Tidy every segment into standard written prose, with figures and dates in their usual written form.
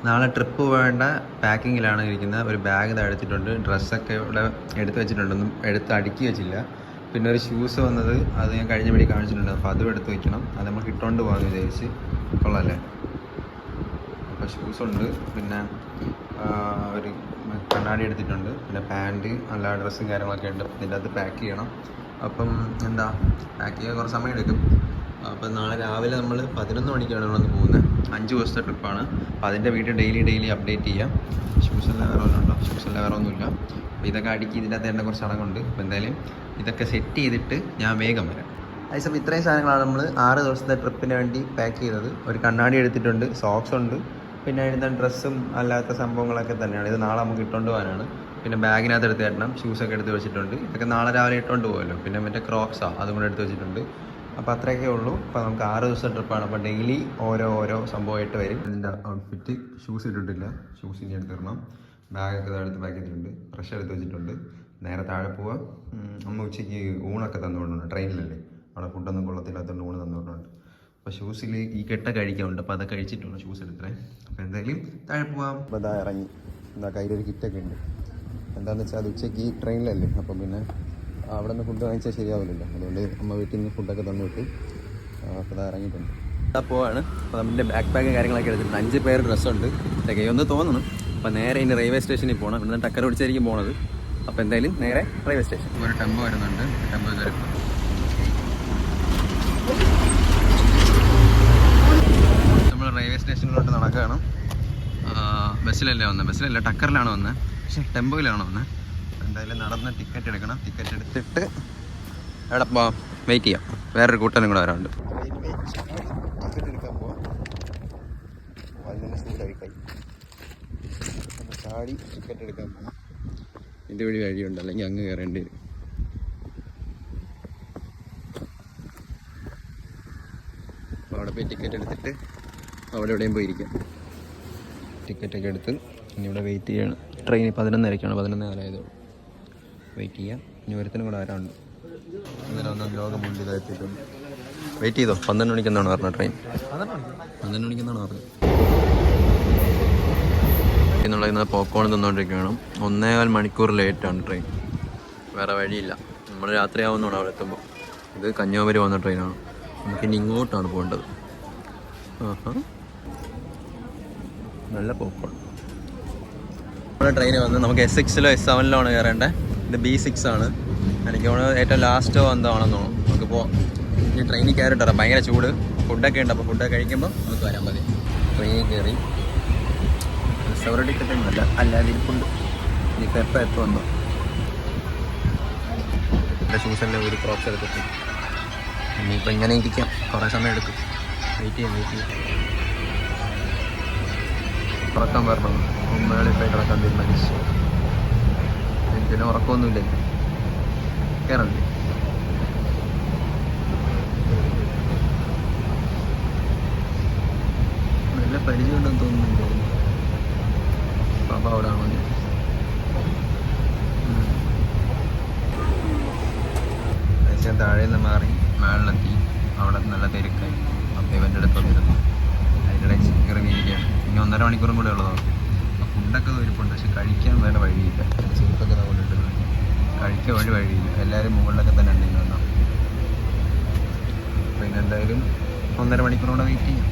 നാളെ ട്രിപ്പ് പോകേണ്ട പാക്കിങ്ങിലാണ് ഇരിക്കുന്നത്. ഒരു ബാഗ് എടുത്തിട്ടുണ്ട്, ഡ്രസ്സൊക്കെ ഇവിടെ എടുത്ത് വെച്ചിട്ടുണ്ടൊന്നും എടുത്ത് അടുക്കി വെച്ചില്ല. പിന്നെ ഒരു ഷൂസ് വന്നത് അത് ഞാൻ കഴിഞ്ഞ വഴി കാണിച്ചിട്ടുണ്ട്, അപ്പോൾ അതും എടുത്ത് വെക്കണം. അത് നമുക്ക് ഇട്ടുകൊണ്ട് പോകാമെന്ന് വിചാരിച്ച്. കൊള്ളാമല്ലേ? അപ്പോൾ ഷൂസുണ്ട്, പിന്നെ ഒരു കണ്ണാടി എടുത്തിട്ടുണ്ട്, പിന്നെ പാൻറ്റ്, നല്ല ഡ്രസ്സും കാര്യങ്ങളൊക്കെ ഉണ്ട്. ഇതിൻ്റെ അകത്ത് പാക്ക് ചെയ്യണം. അപ്പം എന്താ പാക്ക് ചെയ്യാൻ കുറച്ച് സമയം എടുക്കും. അപ്പം നാളെ രാവിലെ നമ്മൾ 11 മണിക്കാണ് ഇവിടെ നിന്ന് പോകുന്നത്. 5 ദിവസത്തെ ട്രിപ്പാണ്. അപ്പോൾ അതിൻ്റെ വീഡിയോ ഡെയിലി അപ്ഡേറ്റ് ചെയ്യാം. ഷൂസെല്ലാം വേറെ ഒന്നുണ്ടോ? ഷൂസെല്ലാം വേറെ ഒന്നുമില്ല. അപ്പോൾ ഇതൊക്കെ അടുക്കി ഇതിൻ്റെ അകത്ത് തന്നെ കുറച്ച് അടങ്ങുണ്ട്. അപ്പോൾ എന്തായാലും ഇതൊക്കെ സെറ്റ് ചെയ്തിട്ട് ഞാൻ വേഗം വരാം. അതേസമയം ഇത്രയും സാധനങ്ങളാണ് നമ്മൾ 6 ദിവസത്തെ ട്രിപ്പിന് വേണ്ടി പാക്ക് ചെയ്തത്. ഒരു കണ്ണാടി എടുത്തിട്ടുണ്ട്, സോക്സ് ഉണ്ട്, പിന്നെ എഴുതാൻ ഡ്രസ്സും അല്ലാത്ത സംഭവങ്ങളൊക്കെ തന്നെയാണ്. ഇത് നാളെ നമുക്ക് ഇട്ടുകൊണ്ട് പോകാനാണ്. പിന്നെ ബാഗിനകത്ത് എടുത്ത് തരണം, ഷൂസൊക്കെ എടുത്ത് വെച്ചിട്ടുണ്ട്. ഇതൊക്കെ നാളെ രാവിലെ ഇട്ടുകൊണ്ട് പോകുമല്ലോ. പിന്നെ മറ്റേ ക്രോക്സാണ്, അതും കൂടെ എടുത്ത് വെച്ചിട്ടുണ്ട്. അപ്പോൾ അത്രയൊക്കെ ഉള്ളൂ. അപ്പോൾ നമുക്ക് 6 ദിവസത്തെ ട്രിപ്പാണ്. അപ്പോൾ ഡെയിലി ഓരോ സംഭവമായിട്ട് വരും. എൻ്റെ ഔട്ട്ഫിറ്റ്, ഷൂസ് ഇട്ടിട്ടില്ല, ഷൂസ് ഇനി എടുത്ത് തരണം. ബാഗൊക്കെ എടുത്ത് പാക്ക് ചെയ്തിട്ടുണ്ട്, ബ്രഷ് എടുത്ത് വെച്ചിട്ടുണ്ട്. നേരെ താഴെ പോവാം. അമ്മ ഉച്ചയ്ക്ക് ഊണൊക്കെ തന്നുകൊണ്ടുണ്ട്, ട്രെയിനിലല്ലേ, അവിടെ ഫുഡൊന്നും കൊള്ളത്തില്ലാത്തതുകൊണ്ട് ഊണ് തന്നുകൊണ്ടുണ്ട്. അപ്പോൾ ഷൂസിൽ ഈ കെട്ട കഴിക്കാനുണ്ട്, അപ്പോൾ അതൊക്കെ കഴിച്ചിട്ടുണ്ട് ഷൂസ് എടുത്തേ. അപ്പോൾ എന്തായാലും താഴെ പോവാം. അപ്പോൾ ഇതാ ഇറങ്ങി, എന്താ കയ്യിലൊരു കിറ്റൊക്കെ ഉണ്ട്. എന്താണെന്ന് വെച്ചാൽ അത് ഉച്ചയ്ക്ക് ഈ ട്രെയിനിലല്ലേ, അപ്പം പിന്നെ അവിടെ നിന്ന് ഫുഡ് വാങ്ങിച്ചാൽ ശരിയാവില്ലല്ലോ. അതുകൊണ്ട് അമ്മ വീട്ടിൽ നിന്ന് ഫുഡൊക്കെ തന്നു വിട്ടു. അപ്പോൾ അത് ഇറങ്ങിയിട്ടുണ്ട്. പോവാണ്. അപ്പോൾ നമ്മുടെ ബാക്ക് പാക്കും കാര്യങ്ങളൊക്കെ എടുത്തിട്ടുണ്ട്. 5 പേർ ഡ്രസ്സുണ്ട്. തികയൊന്ന് തോന്നുന്നു. അപ്പോൾ നേരെ ഇനി റെയിൽവേ സ്റ്റേഷനിൽ പോകണം. ഇവിടുന്ന് ടക്കർ പിടിച്ചായിരിക്കും പോണത്. അപ്പോൾ എന്തായാലും നേരെ റെയിൽവേ സ്റ്റേഷൻ. ഒരു ടെമ്പോ വരുന്നുണ്ട്, ടെമ്പോ കയറി. നമ്മൾ റെയിൽവേ സ്റ്റേഷനിലോട്ട് നടക്കുകയാണ്. ബസ്സിലല്ല ടക്കറിലാണ് വന്നത്, പക്ഷേ ടെമ്പോയിലാണ് വന്നത്. എന്തായാലും നടന്ന് ടിക്കറ്റ് എടുക്കണം. ടിക്കറ്റ് എടുത്തിട്ട് എവിടെ പോവാം? വെയിറ്റ് ചെയ്യാം. വേറൊരു കൂട്ടനും കൂടെ വരാറുണ്ട്. ടിക്കറ്റ് എടുക്കാൻ പോവാം. ചാടി ടിക്കറ്റ് എടുക്കാൻ പോവാം. ഇതിൻ്റെ വഴി വഴിയുണ്ട്, അല്ലെങ്കിൽ അങ്ങ് കയറേണ്ടി വരും. അപ്പോൾ അവിടെ പോയി ടിക്കറ്റ് എടുത്തിട്ട് അവിടെ എവിടെയും പോയിരിക്കാം. ടിക്കറ്റൊക്കെ എടുത്ത് ഇനി ഇവിടെ വെയിറ്റ് ചെയ്യണം. ട്രെയിൻ 11:30 11:04 വെയിറ്റ് ചെയ്യാം. ഇനി ഒരുത്തിനും കൂടെ വരാനുണ്ട്. ഇന്നലെ ഒന്നും ലോകം മുന്നിൽ എത്തിയിട്ടുണ്ട്. വെയിറ്റ് ചെയ്തോ. 12 മണിക്കെന്നാണ് പറഞ്ഞത് ട്രെയിൻ. 12 മണിക്കെന്നാണ് പറഞ്ഞത്. എന്നുള്ള ഇന്ന് പോപ്കോൺ തിന്നുകൊണ്ടിരിക്കുകയാണ്. 1.25 മണിക്കൂർ ലേറ്റാണ് ട്രെയിൻ. വേറെ വഴിയില്ല. നമ്മൾ രാത്രിയാവുന്നതാണ് അവിടെ എത്തുമ്പോൾ. ഇത് കന്യാകുമാരി പോകുന്ന ട്രെയിനാണ്. നമുക്കിനി ഇങ്ങോട്ടാണ് പോകേണ്ടത്. നല്ല പോപ്കോൺ. നമ്മുടെ ട്രെയിൻ വന്ന് നമുക്ക് S6 S7 കയറേണ്ടത്. ഇത് B6 ആണ്. എനിക്ക് തോന്നുന്നത് ഏറ്റവും ലാസ്റ്റോ എന്തോ ആണെന്ന് തോന്നുന്നു. നമുക്കിപ്പോൾ ഈ ട്രെയിനിൽ കയറിയിട്ടാണ്. ഭയങ്കര ചൂട്, ഫുഡൊക്കെ ഉണ്ട്. അപ്പോൾ ഫുഡൊക്കെ കഴിക്കുമ്പോൾ നമുക്ക് വരാൻ മതി. ട്രെയിനിൽ കയറി റിസർവ് ടിക്കറ്റ് ഒന്നുമല്ല, അല്ലാതെ ഇരിപ്പുണ്ട്. ഇനിയിപ്പോൾ എപ്പോൾ എത്തുമെന്നോ. എൻ്റെ ഷൂസെല്ലാം ഒരു ക്രോക്സ് എടുത്തിട്ട് ഇനിയിപ്പോൾ ഇങ്ങനെ ഇരിക്കാം. കുറേ സമയം എടുക്കും. വെയിറ്റ് ചെയ്യാം. ഉറക്കം വരണം. മേളിൽ കിടക്കാൻ തീരുമാനിച്ചു. എനിക്കിന് ഉറക്കമൊന്നുമില്ല. കയറണ്ടേ? നല്ല പരിചയമുണ്ടെന്ന് തോന്നുന്നുണ്ട്. അപ്പോൾ അവിടെ ആണോ? ഞാൻ താഴെ നിന്ന് മാറി മേളിലെത്തി. അവിടെ നല്ല തിരക്കായി. അപ്പോൾ ഇവൻ്റെ അടുത്ത് വന്നിരുന്നു. അതിൻ്റെ ഇടയ്ക്ക് ഇറങ്ങിയിരിക്കുകയാണ്. ഇനി 1.5 മണിക്കൂറും കൂടെ ഉള്ളതാണ്. ഫുഡൊക്കെ ഇരിപ്പുണ്ട്, പക്ഷെ കഴിക്കാൻ വേറെ വഴിയില്ല. ചെരുപ്പൊക്കെ കൊണ്ടിട്ടുണ്ട്. കഴിക്കാൻ വഴിയില്ല. എല്ലാവരും മുകളിലൊക്കെ തന്നെ ഉണ്ടെങ്കിൽ വന്നാൽ പിന്നെ എന്തായാലും 1.5 മണിക്കൂർ കൂടെ വെയിറ്റ് ചെയ്യാം.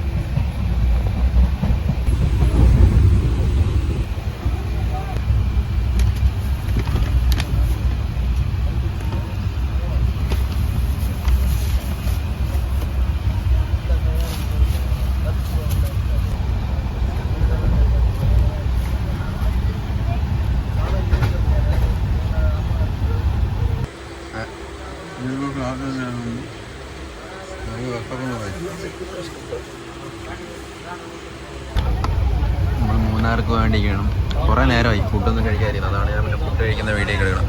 നമ്മൾ മൂന്നാർക്ക് വേണ്ടിയിരിക്കണം. കുറേ നേരമായി ഫുഡൊന്നും കഴിക്കാതിരുന്നു. അതാണ് ഞാൻ പിന്നെ ഫുഡ് കഴിക്കുന്ന വീഡിയോ എടുക്കണം.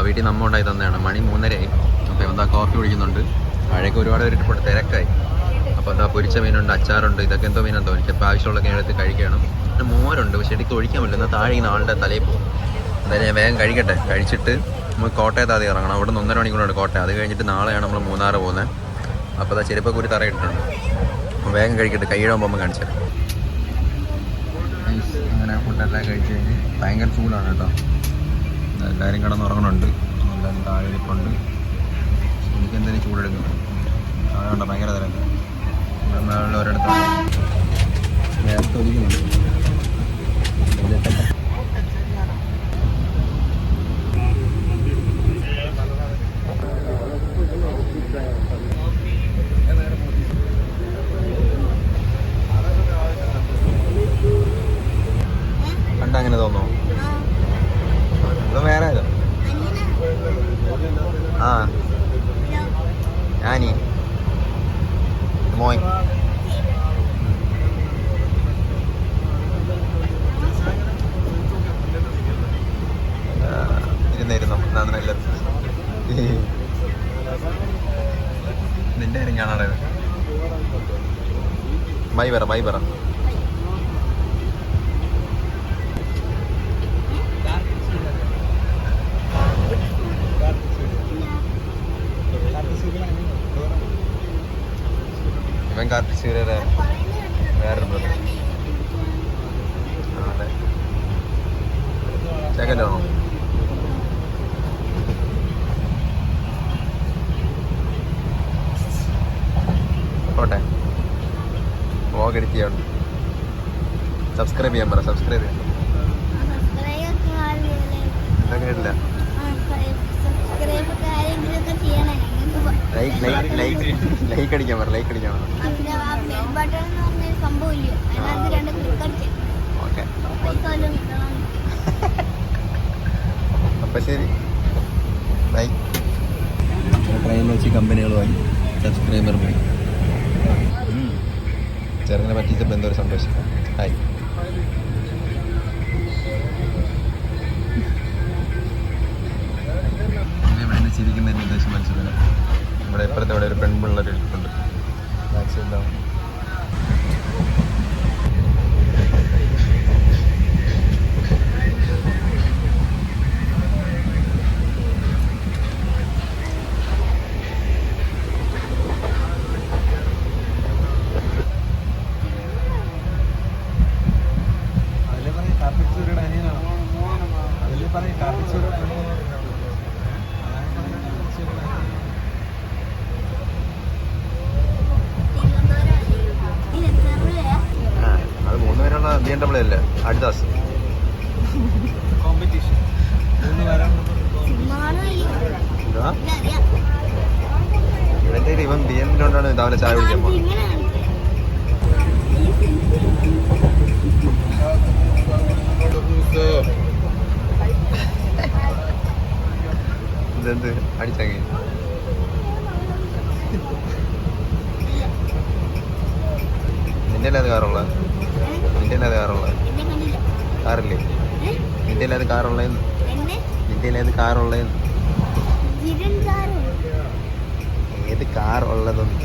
വീട്ടിൽ നമ്മ ഉണ്ടായി തന്നെയാണ്. മണി 3:30 അപ്പോൾ എന്താ കോഫി കുടിക്കുന്നുണ്ട്. മഴയൊക്കെ ഒരുപാട് പേരിട്ട് ഇപ്പോൾ തിരക്കായി. അപ്പോൾ എന്താ പൊരിച്ച മീനുണ്ട്, അച്ചാറുണ്ട്. ഇതൊക്കെ എന്തോ മീനെന്തോ എനിക്കിപ്പോൾ ആവശ്യമുള്ളൊക്കെ എടുത്ത് കഴിക്കണം. പിന്നെ മോരുണ്ട്, പക്ഷേ എനിക്ക് ഒഴിക്കാൻ പറ്റില്ല. എന്നാൽ താഴെ ഇങ്ങനെ ആളുടെ തലയിൽ പോകും. എന്തായാലും ഞാൻ വേഗം കഴിക്കട്ടെ. കഴിച്ചിട്ട് നമുക്ക് കോട്ടയത്ത് ആദ്യം ഇറങ്ങണം. അവിടെ നിന്ന് 1.5 മണിക്കൂറുണ്ട് കോട്ടയം. അത് കഴിഞ്ഞിട്ട് നാളെയാണ് നമ്മൾ മൂന്നാർ പോകുന്നത്. അപ്പോൾ അതാ ചെരുപ്പൊക്കെ ഒരു തറയിട്ടുണ്ട്. വേഗം കഴിക്കട്ടെ. കൈയിടാൻ പോകുമ്പോൾ കാണിച്ചു തരാം. അങ്ങനെ ഫുഡെല്ലാം കഴിച്ച് കഴിഞ്ഞ് ഭയങ്കര ചൂടാണ് കേട്ടോ. എല്ലാവരും കിടന്നുറങ്ങണുണ്ട്, എല്ലാവരും താഴെ ഇരിപ്പുണ്ട്. എനിക്കെന്തെങ്കിലും ചൂടെടുക്കും. അതുകൊണ്ട് ഭയങ്കര തിരക്ക്. ഇവിടെ മേളിൽ ഒരിടത്താണ് നേരത്തെ ഒതുക്കുന്നുണ്ട്. കണ്ട അങ്ങനെ തോന്നുന്നു. ഇത് വേറെ ഏതോ ആ ഞാനീ മോയ് ഇരുന്നിരുന്നു. എന്നാണ് നല്ലത്. നിന്റെ കാര്യം കാണാണത്. ബൈ പറ ബൈ പറ. ഇവൻ കാർത്തിക് സൂര്യയുടെ വേറൊരു ബ്രദർ. അതെ സെക്കൻഡ് ആണോ? പോട്ടെ, വ്ളോഗ് എഡിറ്റ് ചെയ്യാണ്ട്. സബ്സ്ക്രൈബ് ചെയ്യാൻ പറ. സബ്സ്ക്രൈബ് ചെയ്യാം. എന്താ കേട്ടില്ല. ലൈക്ക് അടിക്കാൻ പറ. ലൈക്ക് അടിക്കാൻ പറ. ഓക്കെ അപ്പം ശരി, ബൈ. ട്രെയിനിൽ വെച്ച് കമ്പനികളുമായി സബ്സ്ക്രൈബർ പോയി. ചെറുങ്ങനെ പറ്റിച്ചപ്പോൾ എന്തോ ഒരു സന്തോഷം. ഹായ്. ഇവിടെ നിന്ന് ചിരിക്കുന്നതിൻ്റെ ഉദ്ദേശം മനസ്സിലായി. ഇവിടെ ഇപ്പുറത്തെ ഇവിടെ ഒരു പെൺപിള്ളേർ ഇരിപ്പുണ്ട്. മാക്സിമം ഉണ്ടാവും. അത് 3 പേരുള്ള BMW അല്ലേ അഡിദാസ് കോമ്പറ്റീഷൻ. ഇവൻ്റെ ഇവൻ BMW രാവിലെ ചായ കുടിക്കാൻ പോകുന്നത്. ഇതെന്ത് അടിച്ചങ്ങി. നിന്റെ അല്ലേ അത് കാറുള്ള? നിന്റെ അല്ലേ അത് കാറുള്ള? കാറില്ലേ? നിന്റെ അല്ലേ അത് കാറുള്ളതെന്ന്? നിന്റെ അല്ലേ അത് കാറുള്ളതെന്ന്? ഏത് കാർ ഉള്ളതെന്ന്?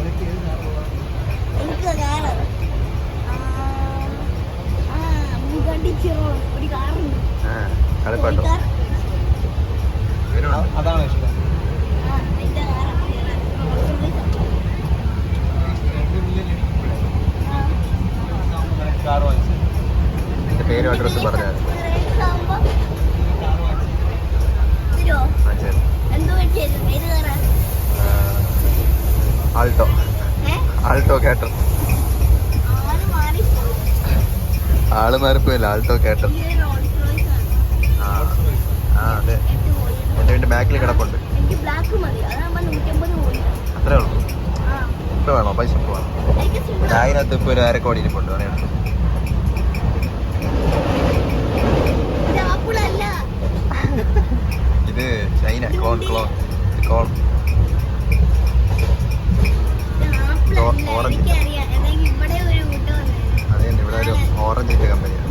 ആ കളിപ്പാട്ടോ. അതാണോ ഇഷ്ടം? നിന്റെ പേരും അഡ്രസ്സും പറഞ്ഞാൽ ആൾട്ടോ. ആൾട്ടോ കേട്ടോ. ആള് മാറിപ്പോയില്ല. ആൾട്ടോ കേട്ടോ. ആ അതെ, എൻ്റെ വീട്ടിൽ ബാക്കിൽ കിടപ്പുണ്ട്. അത്രേ ഉള്ളൂ. ഇപ്പോൾ വേണോ? പൈസ ഇപ്പോൾ വേണം. അതിനകത്ത് ഇപ്പോൾ ഒരു 1/2 കോടി ഇരിപ്പുണ്ട്. പറയണം. ഇത് ചൈന ക്ലോൺ ഓറഞ്ച്. അതെ, ഇവിടെ ഒരു ഓറഞ്ച് ഇട്ട കമ്പനിയാണ്.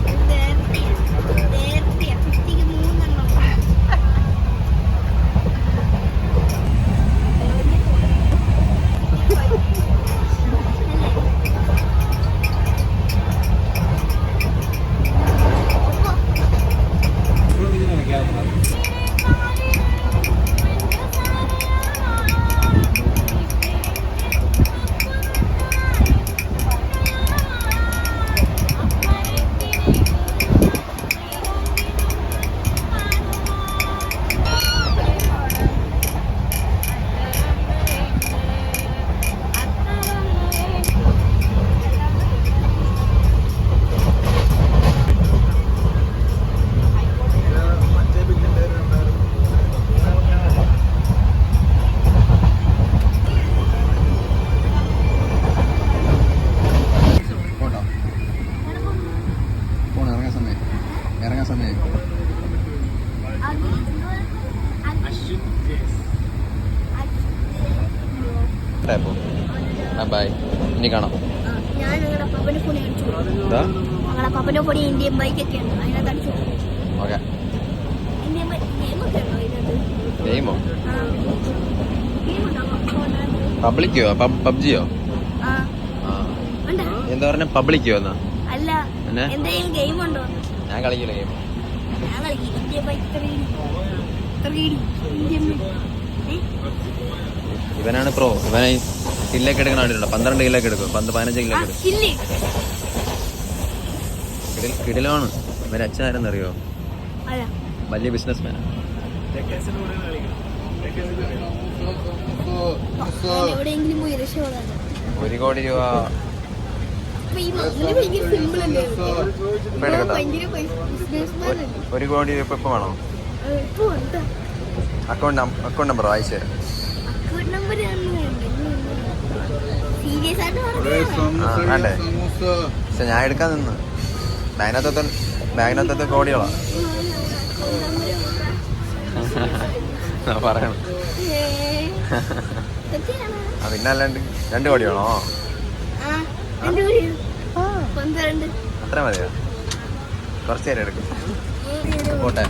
സമയം ബൈ, ഇനി കാണാം. ഓക്കെ, ഗെയിമോ? പബ്ലിക്കോ? പബ്ജിയോ? എന്താ പറഞ്ഞ പബ്ലിക്കോ? എന്നാ ഞാൻ കളിക്കില്ല ഗെയിം. ഇവനാണ് പ്രോ. ഇവനെ കില്ലൊക്കെ എടുക്കണ കണ്ടിട്ടുണ്ടോ? 12 കില്ലൊക്കെ എടുക്കും, 15 കില്ലൊക്കെ എടുക്കും. കിടിലാണ്. ഇവന്റെ അച്ഛനാരെന്നറിയോ? വലിയ ബിസിനസ് മാനാണ്. ഒരു കോടി രൂപ ഒരു കോടി രൂപ ഇപ്പൊ വേണോ? അക്കൗണ്ട് നമ്പർ അയച്ചു തരാം. വേണ്ടേ? പക്ഷെ ഞാൻ എടുക്കാൻ നിന്ന് ബാഗിനകത്തെ കോടികളാ പറയണം. പിന്നെ അല്ലാണ്ട് 2 കോടി വേണോ? അത്ര മതിയോ? കുറച്ച് നേരം എടുക്കും. പോട്ടെ.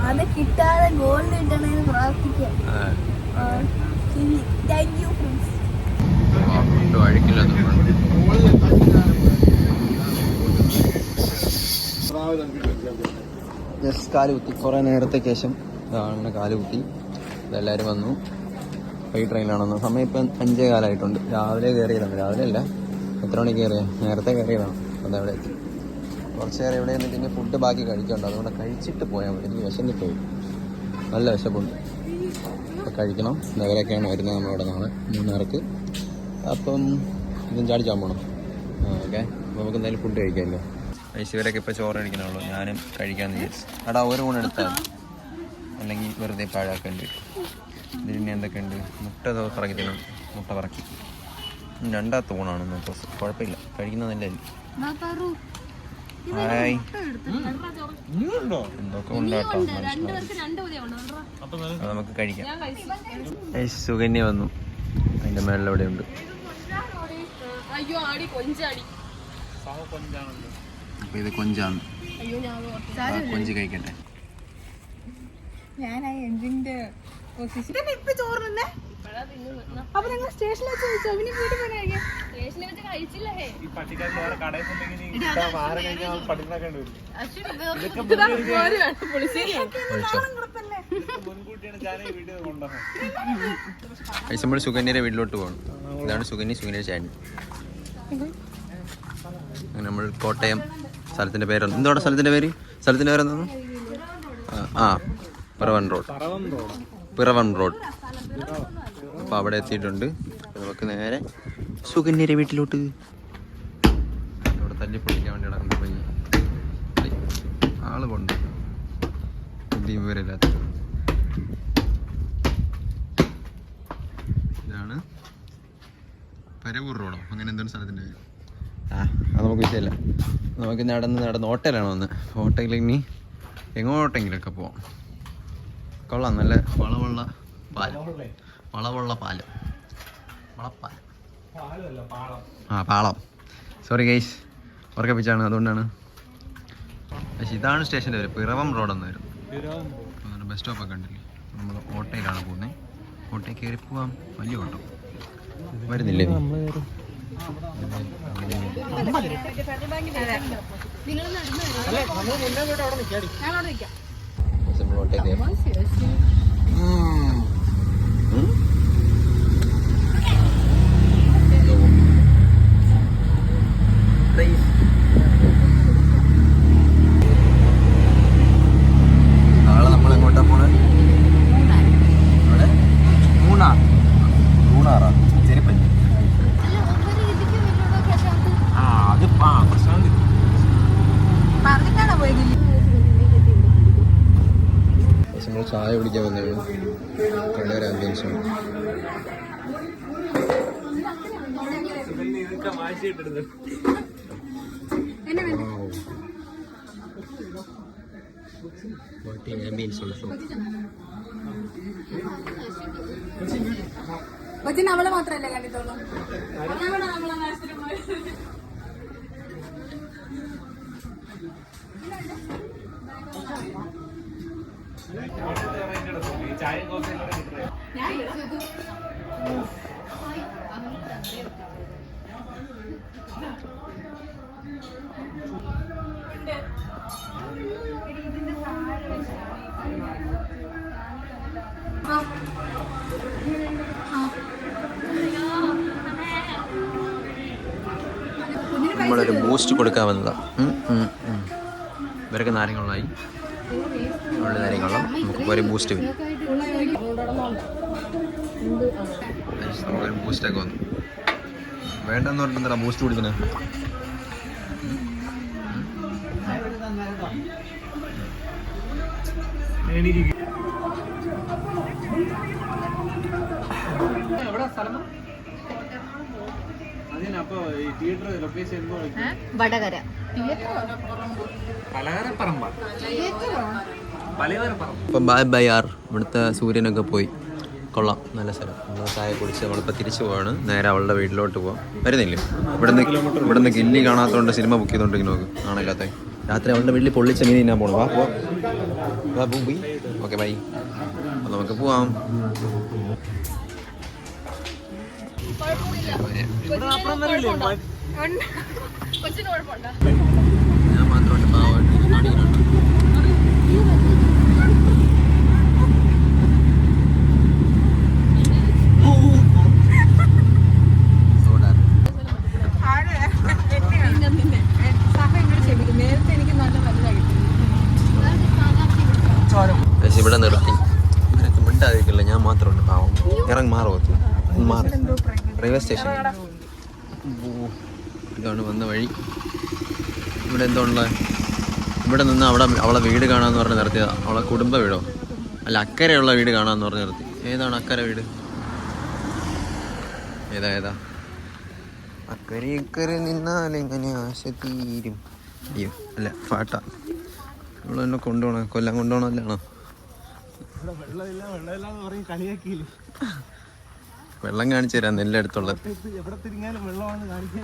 അത് കിട്ടാതെ ഗോൾഡ് കിട്ടണമെന്ന് പ്രാർത്ഥിക്കാം. ജസ്റ്റ് കാല് കുത്തി. കുറേ നേരത്തേക്ക് ശേഷം അങ്ങനെ കാല് കുത്തി. ഇതെല്ലാവരും വന്നു. ഈ ട്രെയിനിലാണെന്ന്. സമയം ഇപ്പം 5:15 രാവിലെ കയറിയതാണ്. രാവിലെ അല്ല, എത്ര മണിക്ക് കയറിയ? നേരത്തെ കയറിയതാണ്. അതവിടെ എത്തി. കുറച്ച് നേരം ഇവിടെ നിന്നിട്ട് ഇനി ഫുഡ് ബാക്കി കഴിക്കണ്ട. അതുകൊണ്ട് കഴിച്ചിട്ട് പോയാൽ മതി. എനിക്ക് വിശന്നിട്ട് പോയി, നല്ല വിശപ്പുണ്ട്. അപ്പോൾ കഴിക്കണം. നഗരമൊക്കെയാണ് വരുന്നത് നമ്മളിവിടെ നാളെ മൂന്നാർക്ക്. അപ്പം ഇതും ചാടിച്ചാൻ പോകണം. ഓക്കെ, നമുക്ക് എന്തായാലും ഫുഡ് കഴിക്കാമല്ലോ. ഇവരൊക്കെ ഇപ്പോൾ ചോറ് കഴിക്കണുള്ളൂ. ഞാനും കഴിക്കാമെന്ന് വിചാരിച്ചു. എടാ, ഒരു ഊണ് എടുത്താൽ അല്ലെങ്കിൽ വെറുതെ പാഴാക്കേണ്ടി വരും. ഇതിന് എന്തൊക്കെയുണ്ട്? മുട്ട പറക്കി തിന്നും. മുട്ട പറക്കി 2 ഊണാണ് ഇന്നത്തെ ദിവസം. കുഴപ്പമില്ല, കഴിക്കുന്നതല്ലേ. ഹായ്, എന്തൊക്കെ ഉണ്ടാട്ടോ. നമുക്ക് കഴിക്കാം. സുകന്യ വന്നു. അതിൻ്റെ മേളിലവിടെ ഉണ്ട്. അപ്പൊ ഇത് കൊഞ്ചാണ്. കൊഞ്ച് കഴിക്കട്ടെ. ഞാൻ ആ എഞ്ചിന്റെ പൊസിഷൻ ഇപ്പൊ ചോറുന്നേ. അപ്പൊ നിങ്ങൾ സ്റ്റേഷനിൽ വെച്ച് ചോദിച്ചോ? സ്റ്റേഷനിൽ വെച്ച് കഴിച്ചില്ലേ? നമ്മൾ സുകന്യയുടെ വീട്ടിലോട്ട് പോകണം. ഇതാണ് സുകന്യയുടെ ചാനൽ. നമ്മൾ കോട്ടയം സ്ഥലത്തിൻ്റെ പേരാണ്. എന്തോടെ സ്ഥലത്തിൻ്റെ പേര്? സ്ഥലത്തിൻ്റെ പേരെന്താണ്? പിറവം റോഡ്. അപ്പോൾ അവിടെ എത്തിയിട്ടുണ്ട്. നമുക്ക് നേരെ സുകന്യയുടെ വീട്ടിലോട്ട്. ഇവിടെ തല്ലിപ്പൊളിക്കാൻ വേണ്ടി നടക്കുന്ന പയ്യ ആള് കൊണ്ട് ബുദ്ധിയും വിവരമില്ലാത്ത. ഇതാണ് പരവൂർ റോഡോ അങ്ങനെ എന്താണ് സ്ഥലത്തിൻ്റെ പേര്. അത് നമുക്ക് വിഷയമില്ല. നമുക്ക് നടന്ന് ഹോട്ടലാണോ ഒന്ന്. ഹോട്ടലിൽ ഇനി എങ്ങോട്ടെങ്കിലൊക്കെ പോവാം. കൊള്ളാം, നല്ല വളവുള്ള പാലം. പാളം. സോറി ഗൈസ്, ഉറക്കപ്പിച്ചാണ്, അതുകൊണ്ടാണ്. പക്ഷെ ഇതാണ് സ്റ്റേഷൻ്റെ പേര്. പിറവം റോഡെന്ന് വരും. ബസ് സ്റ്റോപ്പൊക്കെ ഉണ്ടല്ലേ. നമ്മൾ ഓട്ടോയിലാണ് പോകുന്നത്. ഓട്ടോയിൽ കയറി പോവാം. വലിയ ഓട്ടോ വരുന്നില്ലേ? നാളെ നമ്മൾ എങ്ങോട്ടാ പോണേ? മൂന്നാറാ? ചെരിപ്പഞ്ച്. ചായ കുടിക്കാൻ വന്നത് കളർ ആംബിയൻസാണ്. അവളെ മാത്രല്ലേ കണ്ടിട്ടുള്ളൂ. നമ്മളൊരു ബൂസ്റ്റ് കൊടുക്കാൻ വന്നതാ. ഇവരൊക്കെ നാരങ്ങളുമായി ഉള്ള നാരങ്ങളും നമുക്കിപ്പോൾ ഒരു ബൂസ്റ്റ് വരും. നമുക്കൊരു ബൂസ്റ്റൊക്കെ വന്നു. വേണ്ടെന്ന് പറഞ്ഞിട്ടുണ്ടല്ലോ ബൂസ്റ്റ് കുടിക്കണേ. വടകര അപ്പം ബൈ ബൈ ആർ. ഇവിടുത്തെ സൂര്യനൊക്കെ പോയി. കൊള്ളാം, നല്ല സ്ഥലം. നമ്മൾ ചായ കുടിച്ച് നമ്മളിപ്പോൾ തിരിച്ചു പോവാണ്. നേരെ അവളുടെ വീട്ടിലോട്ട് പോവാം. വരുന്നില്ലേ? ഇവിടുന്ന് ഗില്ലി കാണാത്തതുകൊണ്ട് സിനിമ ബുക്ക് ചെയ്തോണ്ടിരിക്കുന്നു. നോക്ക് കാണാത്ത രാത്രി അവളുടെ വീട്ടിൽ പൊള്ളിച്ച മീൻ തിന്നാൻ പോകണം. വാ പോയി. Okay bye. അപ്പം നമുക്ക് പോവാം. ഞാൻ മാത്രമായിട്ട് പാവമായിട്ട് കാണിക്കുന്നുണ്ട്. ഇവിടെ നിർത്തി നിനക്ക് മിണ്ടാതിരിക്കില്ല. ഞാൻ മാത്രമുണ്ട് പാവം. ഇറങ്ങി മാറി റെയിൽവേ സ്റ്റേഷൻ. ഇതാണ് വന്ന വഴി. ഇവിടെ എന്തോ ഉള്ളത്? ഇവിടെ നിന്ന് അവളെ വീട് കാണാമെന്ന് പറഞ്ഞ് നിർത്തിയതാ. അവളെ കുടുംബ വീടോ അല്ല, അക്കരെയുള്ള വീട് കാണാമെന്ന് പറഞ്ഞ് നിർത്തി. ഏതാണ് അക്കരെ വീട്? ഏതാ അക്കരെ നിന്നാലെങ്ങനെ ആശ തീരും. അയ്യോ അല്ല, പാട്ട. ഇവിടെ എന്നെ കൊണ്ടുപോകണം, കൊല്ലം കൊണ്ടുപോകണമല്ലാണോ? വെള്ളം കാണിച്ചു തരാം. നെല്ലെടുത്തുള്ളത്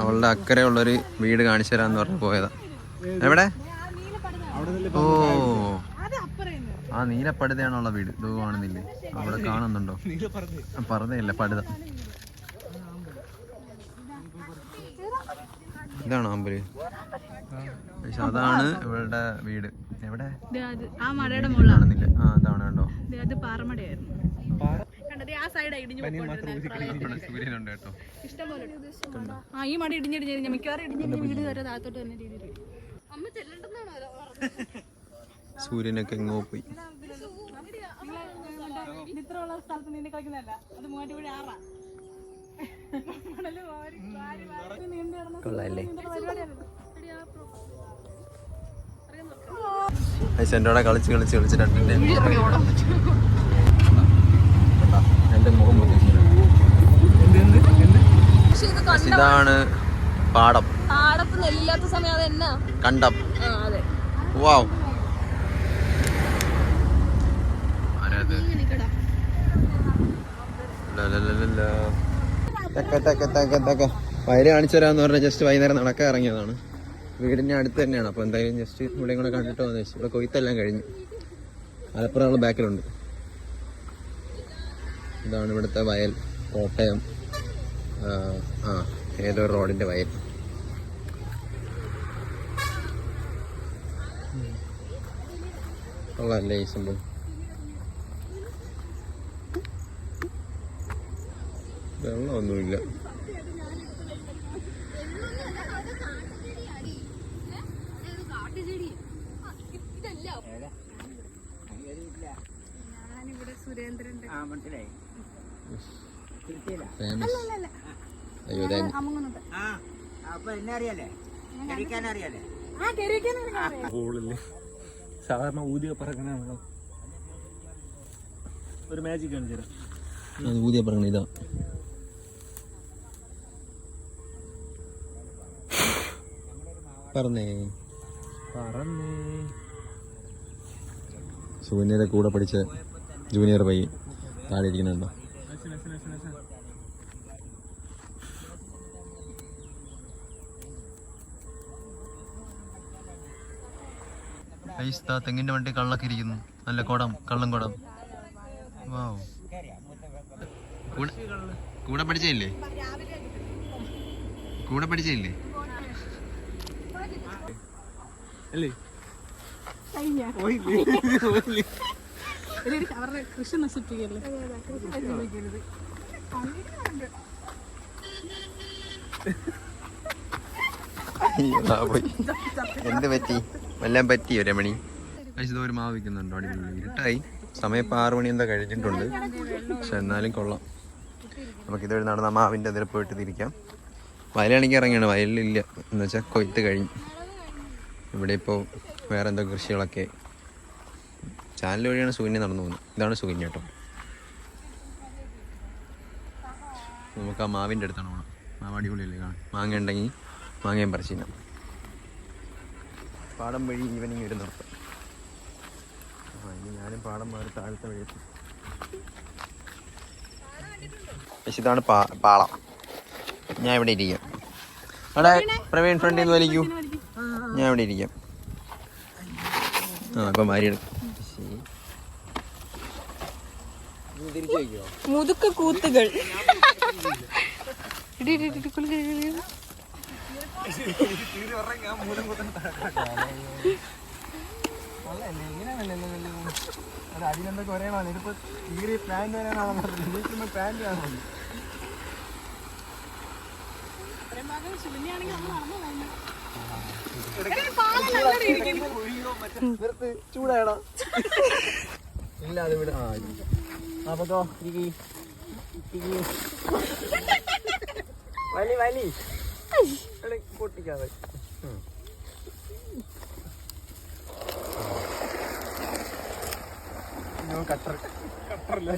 അവളുടെ അക്കരെ ഉള്ളൊരു വീട് കാണിച്ചു തരാന്ന് പറഞ്ഞ് പോയതാ. എവിടെ? ഓ, ആ നീലപ്പടുതയാണുള്ള വീട്. ഇത് കാണുന്നില്ലേ? അവിടെ കാണുന്നുണ്ടോ? പറുതയല്ല, പടുത. ഇതാണോ അമ്പല്? പക്ഷെ അതാണ് ഇവളുടെ വീട്. എവിടെ? കാണുന്നില്ല. ആ അതാണ് കണ്ടോ. സൂര്യനുണ്ട് കേട്ടോ. ഈ മടി ഇടിഞ്ഞിടിഞ്ഞ മിക്കവാറും ഇടിഞ്ഞ വീട് വരെ താത്തോട്ട് തന്നെ രീതിയിൽ സൂര്യനൊക്കെ എങ്ങോ പോയി. ഇത്രയുള്ള സ്ഥലത്ത് നീന്തി കളിക്കുന്നതല്ല, അത് മൂവാറ്റുപുഴ ആറാ. കൊള്ളാല്ലേ? എൻ്റെ കൂടെ കളിച്ച് രണ്ടിൻ്റെ എൻ്റെ മുഖം. ഇതാണ് പാടം. പാടത്ത് നെല്ലാത്ത സമയം അതെന്നാ കണ്ടം. വാവ്. വയല് കാണിച്ചു തരാമെന്ന് പറഞ്ഞാൽ ജസ്റ്റ് വൈകുന്നേരം നടക്കാൻ ഇറങ്ങിയതാണ്. വീടിൻ്റെ അടുത്ത് തന്നെയാണ്. അപ്പോൾ എന്തായാലും ജസ്റ്റ് ഇവിടെ കൂടെ കണ്ടിട്ട് വന്നു വെച്ചു. ഇവിടെ കൊയ്ത്തെല്ലാം കഴിഞ്ഞു. മലപ്പുറമുള്ള ബാക്കിലുണ്ട്. ഇതാണ് ഇവിടുത്തെ വയൽ. കോട്ടയം ഏതോ റോഡിൻ്റെ വയൽ. കൊള്ളാമല്ലേ ഈ സംഭവം? വെള്ളമൊന്നുമില്ല. അയ്യോ സാധാരണ ഊതിയ പറക്കണ വെള്ളം ഒരു മാജിക് കാണിച്ചു തരാം. അത് ഊതിയ പറഞ്ഞ ഇതാ പറഞ്ഞേ സുകന്യയുടെ കൂടെ പഠിച്ച ജൂനിയർ പയ്യൻ താഴെ ഇരിക്കുന്നുണ്ടോ? തെങ്ങിന്റെ വണ്ടി കള്ളൊക്കെ ഇരിക്കുന്നു. നല്ല കുടം, കള്ളം കുടം. വാവ്. കൂടെ പഠിച്ചില്ലേ? കൂടെ പഠിച്ചില്ലേ? അവരുടെ കൃഷി നശിപ്പിക്കല്ലേ. എന്ത് പറ്റി? എല്ലാം പറ്റിയോ രമണി? ഒരു മാവ് വയ്ക്കുന്നുണ്ടോ? അടിപൊളി. ഇരുട്ടായി. സമയം ഇപ്പം 6 മണി എന്താ കഴിഞ്ഞിട്ടുണ്ട്. പക്ഷെ എന്നാലും കൊള്ളാം. നമുക്കിതുവഴി നടന്ന മാവിൻ്റെ അതിൽ പോയിട്ട് തിരിക്കാം. വയലാണെങ്കിൽ ഇറങ്ങിയാണ്. വയലിലില്ല എന്ന് വെച്ചാൽ കൊയ്ത്ത് കഴിഞ്ഞു. ഇവിടെ ഇപ്പോൾ വേറെ എന്തോ കൃഷികളൊക്കെ. ചാനൽ വഴിയാണ് സുകന്യ നടന്നു പോകുന്നത്. ഇതാണ് സുകന്യ കേട്ടോ. നമുക്ക് ആ മാവിൻ്റെ അടുത്താണ് പോകണം. മാവ് അടിപൊളിയല്ലേ കാണാൻ. മാങ്ങ ഉണ്ടെങ്കിൽ മാങ്ങയും പറിച്ചില്ല. പാടം വഴി ഈവനിങ് ഒരു നിർത്തം. ഇനി ഞാനും പാടം മാറി താഴത്തെ വഴി എത്തി. പക്ഷെ ഇതാണ് പാളം. ഞാൻ ഇവിടെ ഇരിക്കാം. അവിടെ പ്രവീൺ ഫ്രണ്ടിൽ നിന്ന് വലിക്കൂ. ഞാൻ ഇവിടെ ഇരിക്കാം. ഇപ്പം മാരിയെടുക്കും. മുതുക്ക കൂത്തുകൾ. അതിനെന്തൊക്കെ ഒരേണോ ഇതിപ്പോ ഈ പാൻറ് വരാനാണെന്ന് പറഞ്ഞു. പാൻറ് കാണുന്നു. ചൂടായടാ. ഇല്ല അത് ഇവിടെ. അപ്പൊ വലി വലി പൊട്ടിക്കാതെ. കട്ടറില്ല.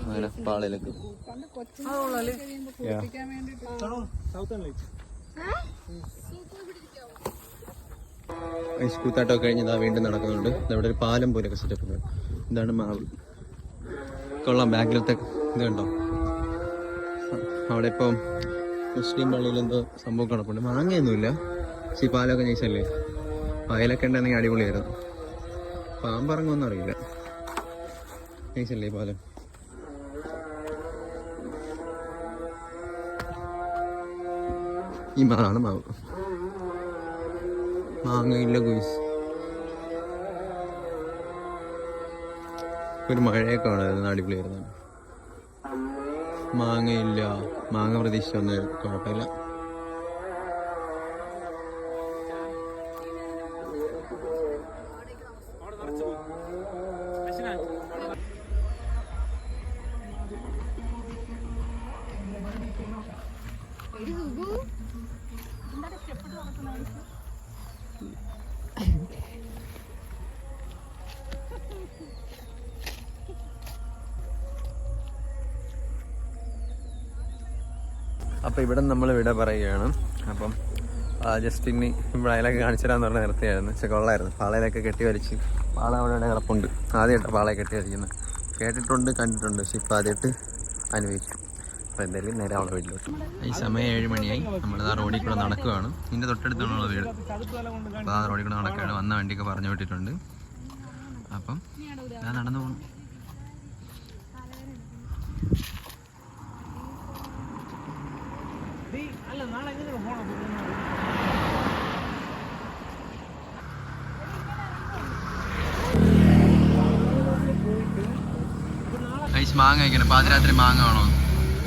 അങ്ങനെ പാളയിലേക്ക് കൂത്താട്ടമൊക്കെ കഴിഞ്ഞ് വീണ്ടും നടക്കുന്നുണ്ട്. ഇവിടെ ഒരു പാലം പോലെയൊക്കെ സെറ്റപ്പ് ഉണ്ട്. ഇതാണ് മാവ്. കൊള്ളാം. ബാക്കിലത്തെ ഇത് കണ്ടോ? അവിടെ ഇപ്പം മുസ്ലിം പള്ളിയിൽ എന്തോ സംഭവം കിടപ്പുണ്ട്. മാങ്ങയൊന്നുമില്ല. പക്ഷേ ഈ പാലമൊക്കെ നൈസല്ലേ. പായലൊക്കെ ഉണ്ടെങ്കിൽ അടിപൊളിയായിരുന്നു. പാമ്പിറങ്ങുമെന്നും അറിയില്ല. നൈസല്ലേ ഈ പാലം. ഈ മാവാണ് മാവ്. മാങ്ങയില്ല ഗുയിസ്. ഒരു മഴയൊക്കെ വേണമായിരുന്നു. അടിപൊളിയായിരുന്നു. മാങ്ങയില്ല. മാങ്ങ പ്രതീക്ഷിച്ച ഒന്നും കുഴപ്പമില്ല. അപ്പോൾ ഇവിടെ നമ്മൾ വിട പറയുകയാണ്. അപ്പം ജസ്റ്റ് ഇനി ഇവിടെ അയലൊക്കെ കാണിച്ചു തരാമെന്ന് പറഞ്ഞാൽ നിർത്തിയായിരുന്നു. പക്ഷെ കൊള്ളായിരുന്നു. പാളയിലൊക്കെ കെട്ടി വലിച്ച് പാള അവിടെ കിടപ്പുണ്ട്. ആദ്യമായിട്ട് പാളയെ കെട്ടി വലിക്കുന്നത് കേട്ടിട്ടുണ്ട്, കണ്ടിട്ടുണ്ട്. പക്ഷെ ഇപ്പം ആദ്യമായിട്ട് അനുഭവിക്കും. അപ്പോൾ എന്തായാലും നേരെ അവളെ വീട്ടിലോട്ട്. ഈ സമയം 7 മണിയായി. നമ്മളിത് ആ റോഡിൽ കൂടെ നടക്കുകയാണ്. ഇതിൻ്റെ തൊട്ടടുത്താണുള്ള വീട്. അപ്പോൾ ആ റോഡിൽ കൂടെ നടക്കുകയാണ്. വന്ന വണ്ടിയൊക്കെ പറഞ്ഞു വിട്ടിട്ടുണ്ട്. അപ്പം ഞാൻ നടന്നു പോകണം. മാങ്ങ കഴിക്കണം. പാതിരാത്രി മാങ്ങ വേണോ?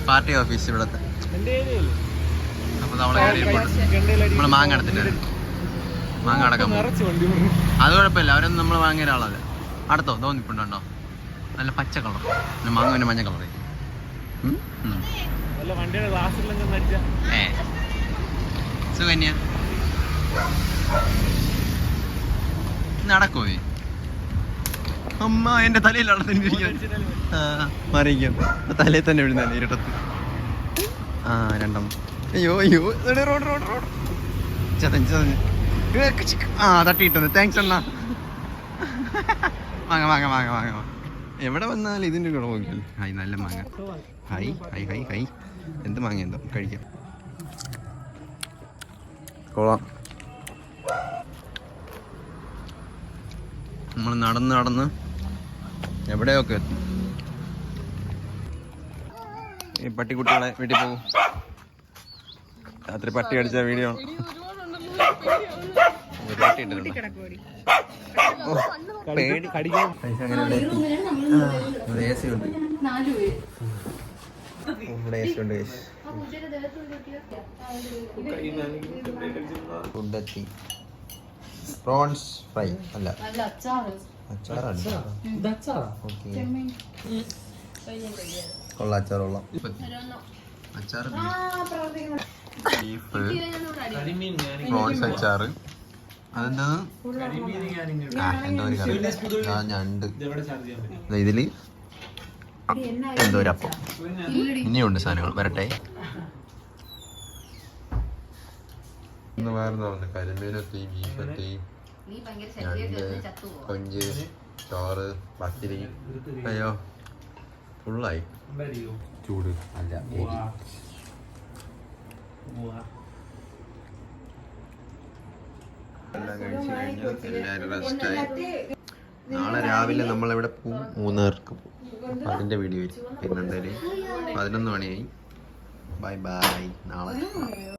പാർട്ടി ഓഫീസ് ഇവിടത്തെ. അപ്പൊ നമ്മള് മാങ്ങ എടുത്തിട്ട് മാങ്ങ അടക്കം അത് കുഴപ്പമില്ല, അവരൊന്നും നമ്മൾ വാങ്ങിയ ഒരാളല്ല. അടുത്തോ തോന്നിപ്പുണ്ടോ നല്ല പച്ച കളർ, മാങ്ങ പിന്നെ മഞ്ഞ കളർ. സുകന്യ നടക്കോ അമ്മ എന്റെ തലയിലാണ് മറിയിക്കാം, തലയിൽ തന്നെ വിടുന്ന ഇരട്ടത്ത്. ആ രണ്ടെണ്ണം. അയ്യോ അയ്യോ റോഡ് റോഡ് റോഡ് ചതഞ്ഞ് ചതഞ്ഞ്. ആ തട്ടിയിട്ടത്. താങ്ക്സ് അണ്ണാ. മാങ്ങ മാങ്ങ മാങ്ങ മാങ്ങ എവിടെ വന്നാലും ഇതിൻ്റെ കൂടെ നോക്കിയാൽ ഹായ് നല്ല മാങ്ങ. ഹായ് ഹൈ ഹൈ ഹൈ എന്ത് മാങ്ങ എന്തോ കഴിക്കാം. കൊള്ളാം. നമ്മൾ നടന്ന് നടന്ന് എവിടെയൊക്കെ എത്തും. ഈ പട്ടിക്കുട്ടികളെ വീട്ടിൽ പോകും. രാത്രി പട്ടി അടിച്ച വീഡിയോ പ്രോൺസ് ഫ്രൈ അല്ല അച്ചാറല്ല. കൊള്ളാം അച്ചാർ കൊള്ളാം. അച്ചാർ ബീഫ് പ്രോൺസ് അച്ചാറ് അതെന്താ എന്തോ ഒരു കറി ഞണ്ട്. ഇതില് എന്തോ ഒരു അപ്പം. ഇനിയുണ്ട് സാധനങ്ങൾ വരട്ടെ. വേറെ കരിമീനെത്തി, ബീഫെത്തി, ഞണ്ട്, കൊഞ്ച്, ചോറ്, പത്തിരി. അയ്യോ ഫുള്ളായി. ചൂട് അല്ല എല്ലാം കഴിച്ചു കഴിഞ്ഞു. എല്ലാവരും റെസ്റ്റായി. നാളെ രാവിലെ നമ്മളെവിടെ പോവും? മൂന്നാർക്ക് പോകും. അപ്പം അതിൻ്റെ വീഡിയോ വരും. പിന്നെ എന്തായാലും 11 മണിയായി. Bye bye. നാളെ